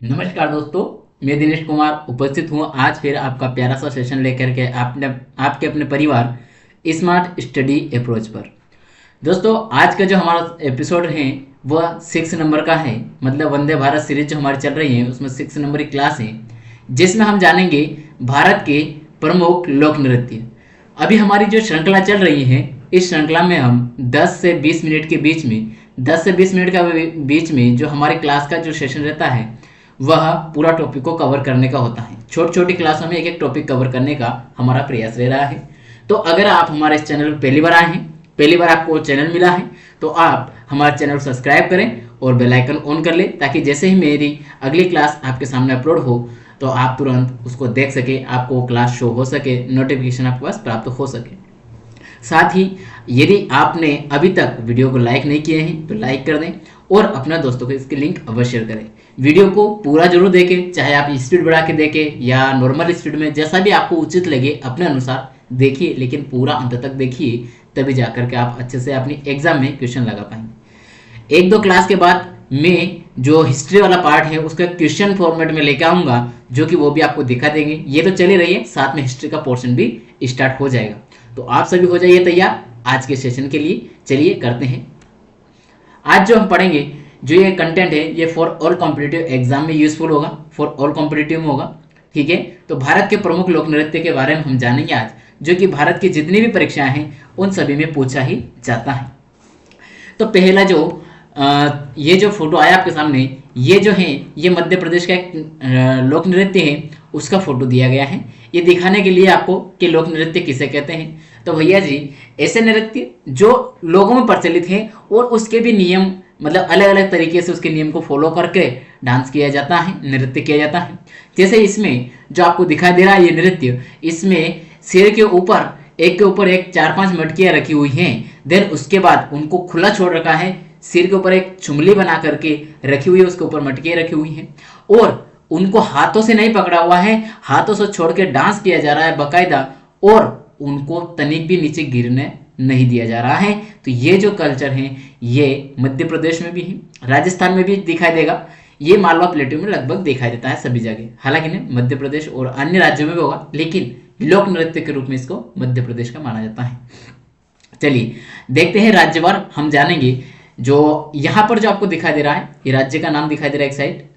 नमस्कार दोस्तों, मैं दिनेश कुमार उपस्थित हूँ आज फिर आपका प्यारा सा सेशन लेकर के आपके अपने परिवार स्मार्ट स्टडी अप्रोच पर। दोस्तों, आज का जो हमारा एपिसोड है वह 6 नंबर का है। मतलब वंदे भारत सीरीज जो हमारी चल रही है उसमें 6 नंबर की क्लास है, जिसमें हम जानेंगे भारत के प्रमुख लोक नृत्य। अभी हमारी जो श्रृंखला चल रही है, इस श्रृंखला में हम 10 से 20 मिनट के बीच में 10 से 20 मिनट का बीच में जो हमारे क्लास का जो सेशन रहता है वह पूरा टॉपिक को कवर करने का होता है। छोटी छोटी क्लासों में एक एक टॉपिक कवर करने का हमारा प्रयास रह रहा है। तो अगर आप हमारे इस चैनल पर पहली बार आए हैं, पहली बार आपको चैनल मिला है, तो आप हमारे चैनल को सब्सक्राइब करें और बेल आइकन ऑन कर लें, ताकि जैसे ही मेरी अगली क्लास आपके सामने अपलोड हो तो आप तुरंत उसको देख सके, आपको क्लास शो हो सके, नोटिफिकेशन आपके पास प्राप्त हो सके। साथ ही यदि आपने अभी तक वीडियो को लाइक नहीं किए हैं तो लाइक कर दें और अपने दोस्तों को इसकी लिंक अवश्य शेयर करें। वीडियो को पूरा जरूर देखें, चाहे आप स्पीड बढ़ा के देखें या नॉर्मल स्पीड में, जैसा भी आपको उचित लगे अपने अनुसार देखिए, लेकिन पूरा अंत तक देखिए, तभी जाकर के आप अच्छे से अपनी एग्जाम में क्वेश्चन लगा पाएंगे। एक दो क्लास के बाद मैं जो हिस्ट्री वाला पार्ट है उसका क्वेश्चन फॉर्मेट में लेकर आऊंगा, जो कि वो भी आपको दिखा देंगे। ये तो चली रही है, साथ में हिस्ट्री का पोर्शन भी स्टार्ट हो जाएगा। तो आप सभी हो जाइए तैयार आज के सेशन के लिए। चलिए करते हैं। आज जो हम पढ़ेंगे, जो ये कंटेंट है, ये फॉर ऑल कॉम्पिटिटिव एग्जाम में यूजफुल होगा, फॉर ऑल कॉम्पिटिटिव में होगा। ठीक है, तो भारत के प्रमुख लोक नृत्य के बारे में हम जानेंगे आज, जो कि भारत की जितनी भी परीक्षाएं हैं उन सभी में पूछा ही जाता है। तो पहला जो ये जो फोटो आया आपके सामने, ये जो है ये मध्य प्रदेश का एक लोक नृत्य है, उसका फोटो दिया गया है। ये दिखाने के लिए आपको कि लोक नृत्य किसे कहते हैं। तो भैया जी, ऐसे नृत्य जो लोगों में प्रचलित हैं और उसके भी नियम, मतलब अलग अलग तरीके से उसके नियम को फॉलो करके डांस किया जाता है, नृत्य किया जाता है। जैसे इसमें जो आपको दिखाई दे रहा है ये नृत्य, इसमें सिर के ऊपर एक 4-5 मटकियां रखी हुई हैं। देन उसके बाद उनको खुला छोड़ रखा है, सिर के ऊपर एक चुमली बना करके रखी हुई है, उसके ऊपर मटकियां रखी हुई हैं और उनको हाथों से नहीं पकड़ा हुआ है, हाथों से छोड़ के डांस किया जा रहा है बाकायदा, और उनको तनिक भी नीचे गिरने नहीं दिया जा रहा है। तो ये जो कल्चर है ये मध्य प्रदेश में भी है, राजस्थान में भी दिखाई देगा, ये मालवा प्लेटू में लगभग दिखाई देता है सभी जगह। हालांकि नहीं, मध्य प्रदेश और अन्य राज्यों में भी होगा, लेकिन लोक नृत्य के रूप में इसको मध्य प्रदेश का माना जाता है। चलिए देखते हैं राज्यवार हम जानेंगे। जो यहाँ पर जो आपको दिखाई दे रहा है, ये राज्य का नाम दिखाई दे रहा है,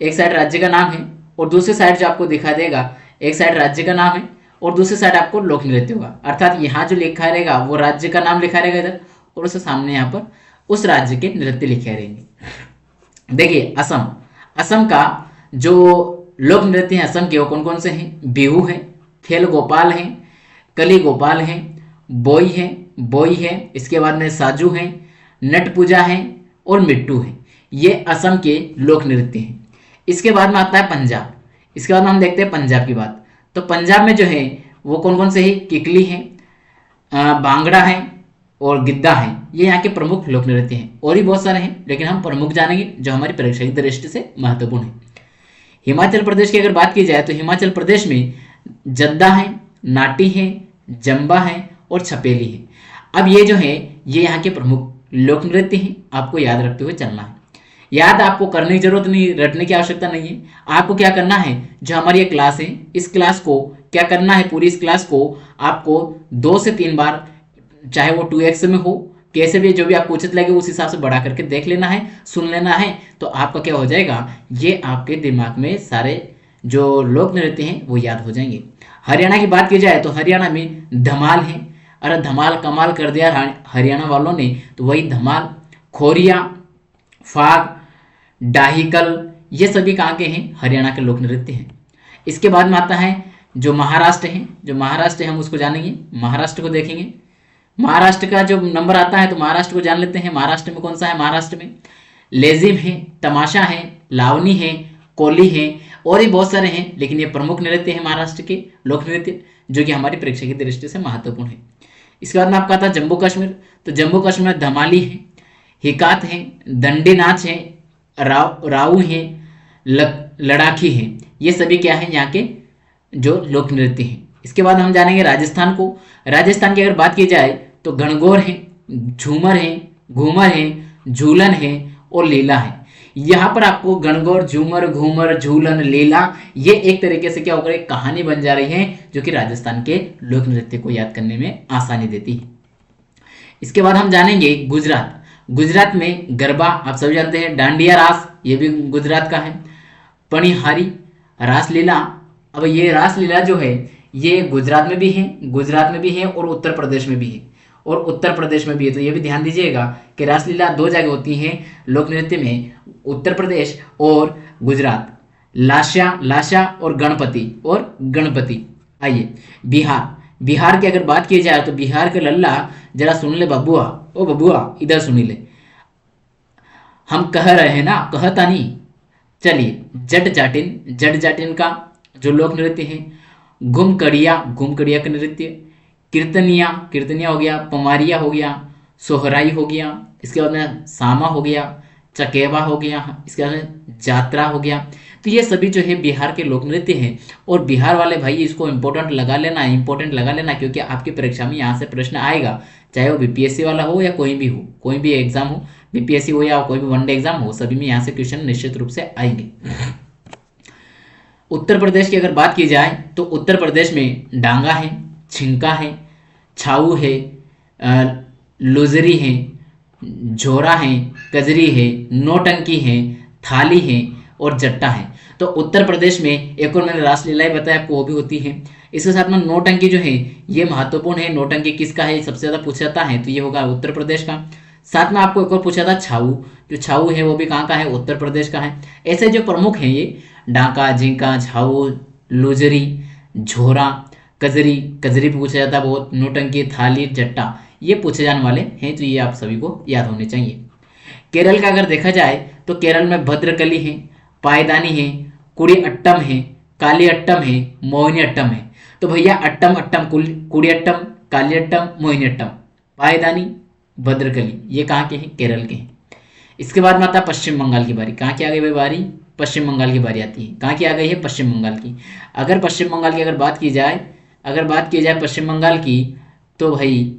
एक साइड राज्य का नाम है और दूसरी साइड जो आपको दिखाई देगा, एक साइड राज्य का नाम है और दूसरी साइड आपको लोक नृत्य होगा। अर्थात यहाँ जो लिखा रहेगा वो राज्य का नाम लिखा रहेगा इधर, और उसके सामने यहाँ पर उस राज्य के नृत्य लिखे रहेंगे। देखिए असम का जो लोक नृत्य है असम के, वो कौन कौन से हैं? बिहू है, खेल गोपाल है, कली गोपाल है, बोई है, इसके बाद में साजू है, नट पूजा है और मिट्टू है। ये असम के लोक नृत्य हैं। इसके बाद में आता है पंजाब। इसके बाद में हम देखते हैं पंजाब की बात। तो पंजाब में जो है वो कौन कौन से है? किकली है, भांगड़ा है और गिद्धा है। ये यहाँ के प्रमुख लोक नृत्य हैं। और भी बहुत सारे हैं, लेकिन हम प्रमुख जानेंगे जो हमारी परीक्षा की दृष्टि से महत्वपूर्ण है। हिमाचल प्रदेश की अगर बात की जाए तो हिमाचल प्रदेश में जद्दा है, नाटी है, जंबा है और छपेली है। अब ये जो है ये यहाँ के प्रमुख लोक नृत्य हैं, आपको याद रखते हुए चलना है। याद आपको करने की जरूरत नहीं, रटने की आवश्यकता नहीं है। आपको क्या करना है, जो हमारी ये क्लास है इस क्लास को क्या करना है, पूरी इस क्लास को आपको 2 से 3 बार, चाहे वो 2x में हो, कैसे भी जो भी आपको उचित लगे उस हिसाब से बढ़ा करके देख लेना है, सुन लेना है। तो आपका क्या हो जाएगा, ये आपके दिमाग में सारे जो लोक नृत्य हैं वो याद हो जाएंगे। हरियाणा की बात की जाए तो हरियाणा में धमाल है। अरे धमाल कमाल कर दिया हरियाणा वालों ने, तो वही धमाल, खोरिया, फाग, डाहिकल, ये सभी कहाँ के हैं? हरियाणा के लोक नृत्य हैं। इसके बाद में आता है जो महाराष्ट्र है। जो महाराष्ट्र है हम उसको जानेंगे, महाराष्ट्र को देखेंगे। महाराष्ट्र का जो नंबर आता है तो महाराष्ट्र को जान लेते हैं। महाराष्ट्र में कौन सा है? महाराष्ट्र में लेजिम है, तमाशा है, लावनी है, कोली है और भी बहुत सारे हैं, लेकिन ये प्रमुख नृत्य है महाराष्ट्र के लोक नृत्य, जो कि हमारी परीक्षा की दृष्टि से महत्वपूर्ण है। इसके बाद में आपका आता है जम्मू कश्मीर। तो जम्मू कश्मीर में धमाली है, हिकात है, दंडी नाच है, राऊ है, लड़ाखी है। ये सभी क्या है? यहाँ के जो लोक नृत्य हैं। इसके बाद हम जानेंगे राजस्थान को। राजस्थान की अगर बात की जाए तो गणगौर है, झूमर है, घूमर है, झूलन है और लीला है। यहाँ पर आपको गणगौर, झूमर, घूमर, झूलन, लीला, ये एक तरीके से क्या होकर एक कहानी बन जा रही है जो कि राजस्थान के लोक नृत्य को याद करने में आसानी देती है। इसके बाद हम जानेंगे गुजरात। गुजरात में गरबा आप सभी जानते हैं, डांडिया रास ये भी गुजरात का है, पणिहारी, रासलीला। अब ये रासलीला जो है ये गुजरात में भी है और उत्तर प्रदेश में भी है, तो ये भी ध्यान दीजिएगा कि रासलीला दो जगह होती हैं लोक नृत्य में, उत्तर प्रदेश और गुजरात। लाशा और गणपति। आइए बिहार की अगर बात की जाए तो बिहार के लल्ला जरा सुन ले बबुआ, ओ बबुआ इधर सुनी ले, हम कह रहे हैं ना, कहता नहीं। चलिए जट जाटिन का जो लोक नृत्य है, घुमकड़िया का नृत्य, कीर्तनिया हो गया, पमारिया हो गया, सोहराई हो गया, इसके बाद में सामा हो गया, चकेवा हो गया, इसके बाद में जात्रा हो गया। तो ये सभी जो है बिहार के लोक नृत्य हैं। और बिहार वाले भाई इसको इंपॉर्टेंट लगा लेना क्योंकि आपकी परीक्षा में यहाँ से प्रश्न आएगा, चाहे वो बीपीएससी वाला हो या कोई भी एग्जाम हो, बीपीएससी हो या कोई भी वनडे एग्जाम हो, सभी में यहाँ से क्वेश्चन निश्चित रूप से आएंगे। उत्तर प्रदेश की अगर बात की जाए तो उत्तर प्रदेश में डांगा है, छिंका है, छाऊ है, लुजरी है, झोरा है, कजरी है, नौटंकी है, थाली है और जट्टा है। तो उत्तर प्रदेश में एक और मैंने रासलीलाएं बताया आपको, वो भी होती है। इसके साथ में नौटंकी जो है ये महत्वपूर्ण है। नौटंकी किसका है, सबसे ज्यादा पूछा जाता है, तो ये होगा उत्तर प्रदेश का। साथ में आपको एक और पूछा था छाऊ, जो छाऊ है वो भी कहाँ का है, उत्तर प्रदेश का है। ऐसे जो प्रमुख हैं ये डांका, झिंका, छाऊ, लुजरी, झोरा, कजरी भी पूछा जाता है बहुत, नौटंकी, थाली, जट्टा ये पूछे जाने वाले हैं, तो ये आप सभी को याद होने चाहिए। केरल का अगर देखा जाए तो केरल में भद्रकली है, पायदानी है, कुड़ी अट्टम है, काली अट्टम है, मोहिनी अट्टम है। तो भैया अट्टम कुड़ी अट्टम, काली अट्टम, मोहिनी अट्टम, पायदानी, भद्रकली ये कहाँ के हैं, केरल के हैं। इसके बाद में आता है पश्चिम बंगाल की बारी। कहाँ की आ गई भाई बारी, पश्चिम बंगाल की बारी आती है। कहाँ की आ गई है, पश्चिम बंगाल की। अगर पश्चिम बंगाल की अगर बात की जाए पश्चिम बंगाल की, तो भाई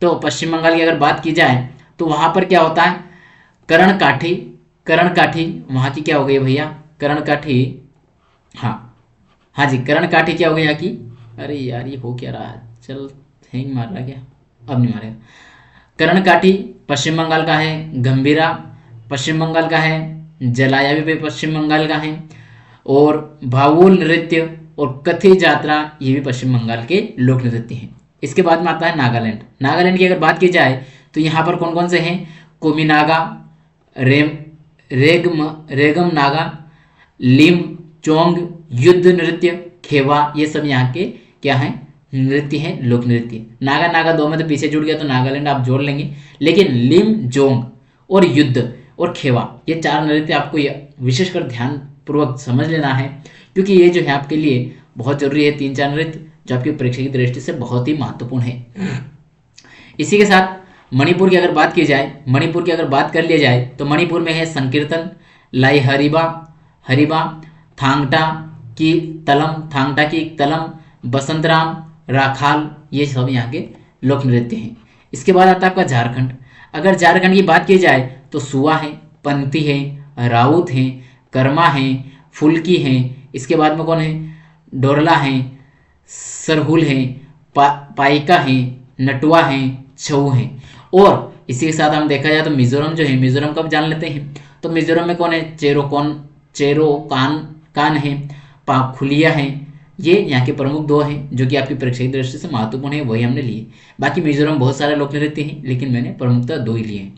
तो पश्चिम बंगाल की अगर बात की जाए तो वहाँ पर क्या होता है, करणकाठी वहाँ की क्या हो गई भैया, करणकाठी, हाँ जी करणकाठी क्या हो गई यहाँ की। अरे यार ये हो क्या रहा है, चल हैंग मार रहा क्या, अब नहीं मारेगा। करणकाठी पश्चिम बंगाल का है, गंभीरा पश्चिम बंगाल का है, जलाया भी पश्चिम बंगाल का है, और भावुल नृत्य और कथी जात्रा ये भी पश्चिम बंगाल के लोक नृत्य हैं। इसके बाद में आता है नागालैंड की अगर बात की जाए तो यहाँ पर कौन कौन से हैं, कोमिनागा, रेगम नागा, लिम चोंग, युद्ध नृत्य, खेवा, ये सब यहाँ के क्या हैं, नृत्य हैं, लोक नृत्य। नागा दो में तो पीछे जुड़ गया तो नागालैंड आप जोड़ लेंगे, लेकिन लिम जोंग और युद्ध और खेवा ये चार नृत्य आपको विशेषकर ध्यान पूर्वक समझ लेना है, क्योंकि ये जो है आपके लिए बहुत जरूरी है। 3-4 नृत्य जो आपकी परीक्षा की दृष्टि से बहुत ही महत्वपूर्ण है। इसी के साथ मणिपुर की अगर बात कर लिया जाए तो मणिपुर में है संकीर्तन, लाई हरिबा, थांगटा की तलम, बसंतराम, राखाल, ये सब यहाँ के लोक नृत्य हैं। इसके बाद आता है आपका झारखंड। अगर झारखंड की बात की जाए तो सुआ है, पंथी है, राउत है, कर्मा है, फुल्की है, इसके बाद में कौन है, डोरला है, सरहुल है, पाइका है, नटुआ है, छऊ है। और इसी के साथ हम देखा जाए तो मिजोरम जो है, मिजोरम कब जान लेते हैं, तो मिजोरम में कौन है, चेरो कान है, पाखुलिया है। ये यहाँ के प्रमुख 2 हैं जो कि आपकी परीक्षा की दृष्टि से महत्वपूर्ण है, वही हमने लिए। बाकी मिजोरम बहुत सारे लोक नृत्य हैं, लेकिन मैंने प्रमुखता 2 ही लिए हैं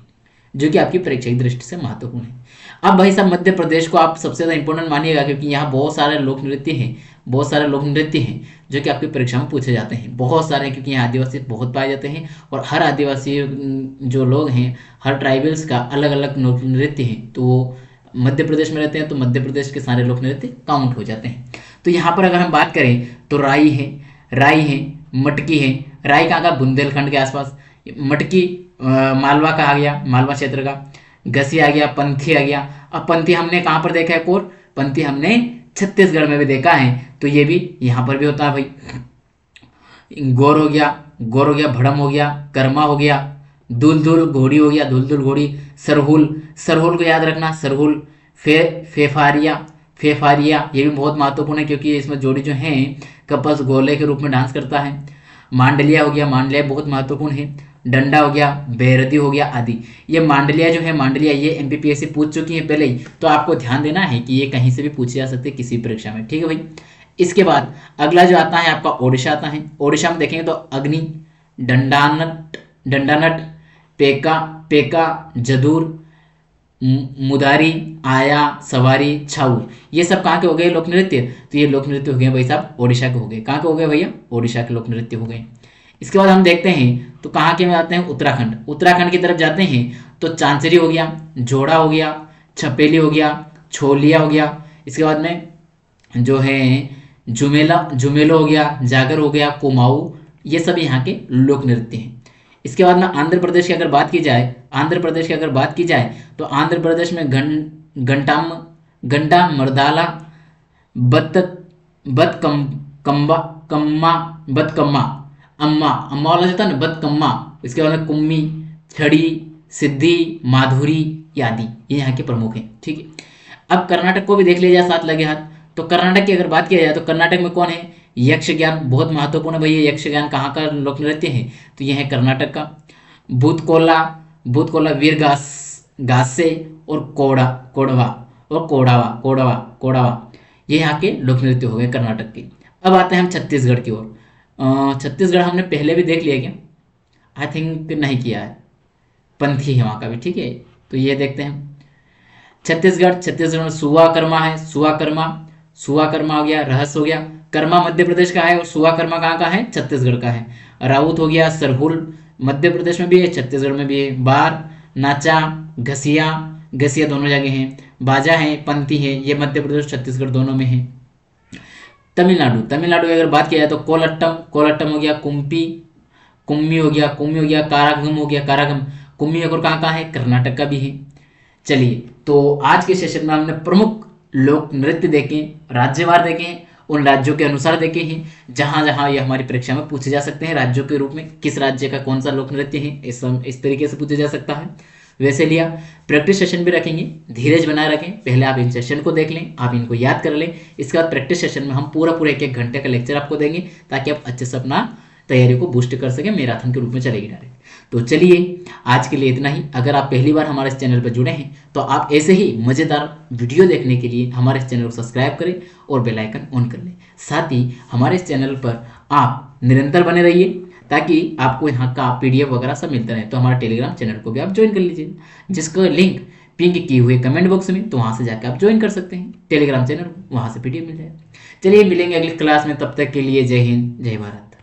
जो कि आपकी परीक्षा की दृष्टि से महत्वपूर्ण है। अब भाई साहब मध्य प्रदेश को आप सबसे ज़्यादा इंपॉर्टेंट मानिएगा, क्योंकि यहाँ बहुत सारे लोक नृत्य हैं जो कि आपकी परीक्षा में पूछे जाते हैं, बहुत सारे, क्योंकि यहाँ आदिवासी बहुत पाए जाते हैं और हर आदिवासी जो लोग हैं, हर ट्राइबल्स का अलग अलग लोक नृत्य हैं, तो वो मध्य प्रदेश में रहते हैं, तो मध्य प्रदेश के सारे लोक नृत्य काउंट हो जाते हैं। तो यहाँ पर अगर हम बात करें तो राई है, मटकी है। राई कहाँ का, बुंदेलखंड के आसपास, मटकी मालवा का आ गया, मालवा क्षेत्र का, घसी आ गया, पंथी आ गया। अब पंथी हमने कहाँ पर देखा है, पंथी हमने छत्तीसगढ़ में भी देखा है, तो ये भी यहाँ पर भी होता है भाई। गौर हो गया, भड़म हो गया, कर्मा हो गया, दुलदुल घोड़ी हो गया, दुलदुल घोड़ी। सरहुल, सरहुल को याद रखना, सरहुल। फेफारिया, फेफारिया ये भी बहुत महत्वपूर्ण है क्योंकि इसमें जोड़ी जो है कपस गोले के रूप में डांस करता है। मांडलिया हो गया, मांडलिया बहुत महत्वपूर्ण है। डंडा हो गया, बेरदी हो गया आदि। ये मांडलिया जो है, मांडलिया ये एमपीपीएससी पूछ चुकी है पहले ही, तो आपको ध्यान देना है कि ये कहीं से भी पूछी जा सकती है किसी परीक्षा में, ठीक है भाई। इसके बाद अगला जो आता है आपका ओडिशा आता है। ओडिशा में देखेंगे तो अग्नि, डंडानट, डंडानट, पेका, पेका, जदूर, मुदारी, आया, सवारी, छाऊ, ये सब कहाँ के हो गए लोक नृत्य? तो ये लोक नृत्य हो गए भाई साहब ओडिशा के हो गए। कहाँ के हो गए भैया? ओडिशा के लोक नृत्य हो गए। इसके बाद हम देखते हैं तो कहाँ के में आते हैं, उत्तराखंड। उत्तराखंड की तरफ जाते हैं तो चांचरी हो गया, जोड़ा हो गया, छपेली हो गया, छोलिया हो गया। इसके बाद में जो है झुमेला, झुमेलो हो गया, जागर हो गया, कुमाऊं, ये सब यहाँ के लोक नृत्य हैं। इसके बाद में आंध्र प्रदेश की अगर बात की जाए, आंध्र प्रदेश की अगर बात की जाए तो आंध्र प्रदेश में घंटाम, घंटा, मर्दाला, बत, बत कम, कम्बा, कम्मा, बत कम्मा, अम्मा, अम्मा वाला जाता है ना, बत कम्मा। इसके बाद में कुम्मी, छड़ी, सिद्धि, माधुरी आदि, ये यहाँ के प्रमुख हैं, ठीक है। अब कर्नाटक को भी देख लिया जाए साथ लगे हाथ। तो कर्नाटक की अगर बात किया जाए तो कर्नाटक में कौन है? यक्ष ज्ञान, बहुत महत्वपूर्ण है भैया। यक्ष ज्ञान कहाँ का लोक नृत्य है? तो यह है कर्नाटक का। भूतकोला, भूतकोला, वीर गासे और कोड़ा, कोड़वा और कोड़ावा, कोड़वा, कोड़ावा, ये यहाँ के लोक नृत्य हो गए कर्नाटक के। अब आते हैं हम छत्तीसगढ़ की ओर। छत्तीसगढ़ हमने पहले भी देख लिया क्या? आई थिंक नहीं किया है, पंथी है वहाँ का भी, ठीक है। तो ये देखते हैं छत्तीसगढ़। छत्तीसगढ़ में सुआ कर्मा है, सुआ कर्मा, सुआ कर्मा हो गया, रहस्य हो गया। कर्मा मध्य प्रदेश का है और सुआ कर्मा कहाँ का है? छत्तीसगढ़ का है। राउत हो गया, सरहुल मध्य प्रदेश में भी है, छत्तीसगढ़ में भी है। बार, नाचा, घसिया, घसिया दोनों जगह हैं। बाजा है, पंथी है, ये मध्य प्रदेश छत्तीसगढ़ दोनों में है। तमिलनाडु, तमिलनाडु की अगर बात किया जाए तो कोलट्टम, कोलट्टम हो गया, कुम्पी, कुम्मी हो गया, कुम्मी हो गया, कारागम हो गया, कारागम। कुम्मी और कहाँ का है? कर्नाटक का भी है। चलिए, तो आज के सेशन में हमने प्रमुख लोक नृत्य देखे, राज्यवार देखे, उन राज्यों के अनुसार देखे हैं जहां जहां ये हमारी परीक्षा में पूछे जा सकते हैं। राज्यों के रूप में किस राज्य का कौन सा लोक नृत्य है, इस तरीके से पूछा जा सकता है। वैसे लिया प्रैक्टिस सेशन भी रखेंगे, धीरज बनाए रखें। पहले आप इन सेशन को देख लें, आप इनको याद कर लें। इसके बाद प्रैक्टिस सेशन में हम पूरा पूरा 1-1 घंटे का लेक्चर आपको देंगे ताकि आप अच्छे से अपना तैयारी को बूस्ट कर सकें, मैराथन के रूप में चलेगी डायरेक्ट। तो चलिए, आज के लिए इतना ही। अगर आप पहली बार हमारे इस चैनल पर जुड़े हैं तो आप ऐसे ही मज़ेदार वीडियो देखने के लिए हमारे इस चैनल को सब्सक्राइब करें और बेल आइकन ऑन कर लें। साथ ही हमारे इस चैनल पर आप निरंतर बने रहिए ताकि आपको यहाँ का पीडीएफ वगैरह सब मिलता रहे। तो हमारा टेलीग्राम चैनल को भी आप ज्वाइन कर लीजिए, जिसका लिंक पिंक किए हुए कमेंट बॉक्स में, तो वहाँ से जाकर आप ज्वाइन कर सकते हैं टेलीग्राम चैनल, वहाँ से पीडीएफ मिल जाएगा। चलिए, मिलेंगे अगली क्लास में, तब तक के लिए जय हिंद, जय भारत।